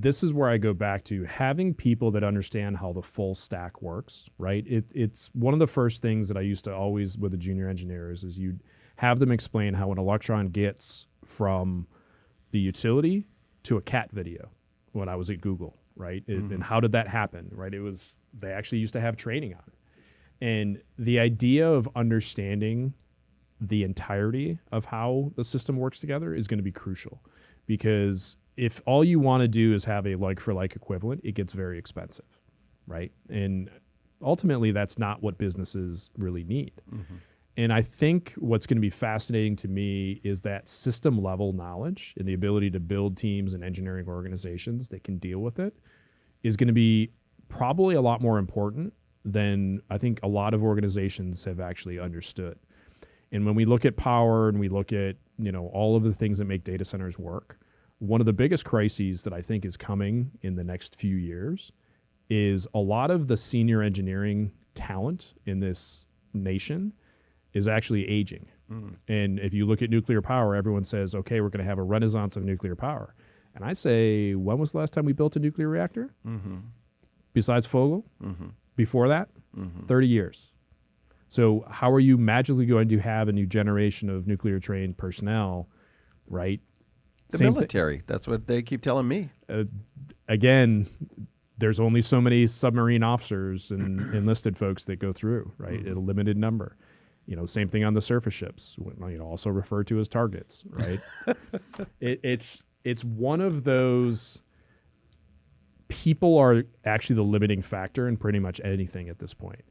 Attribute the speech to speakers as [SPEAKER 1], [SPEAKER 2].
[SPEAKER 1] this is where I go back to having people that understand how the full stack works, right? It's one of the first things that I used to always with the junior engineers is you'd have them explain how an electron gets from the utility to a cat video when I was at Google, right? And how did that happen, right? They actually used to have training on it. And the idea of understanding the entirety of how the system works together is going to be crucial, because if all you want to do is have a like for like equivalent, it gets very expensive, right? And ultimately that's not what businesses really need. And I think what's going to be fascinating to me is that system level knowledge and the ability to build teams and engineering organizations that can deal with it is going to be probably a lot more important than I think a lot of organizations have actually understood. And when we look at power and we look at, all of the things that make data centers work, one of the biggest crises that I think is coming in the next few years is a lot of the senior engineering talent in this nation is actually aging. And if you look at nuclear power, everyone says, okay, we're going to have a renaissance of nuclear power. And I say, when was the last time we built a nuclear reactor? Besides Fogel? Before that? 30 years. So how are you magically going to have a new generation of nuclear trained personnel, right?
[SPEAKER 2] The military. That's what they keep telling me.
[SPEAKER 1] Again, there's only so many submarine officers and enlisted folks that go through, right? A limited number. Same thing on the surface ships, also referred to as targets, right? It's one of those, people are actually the limiting factor in pretty much anything at this point.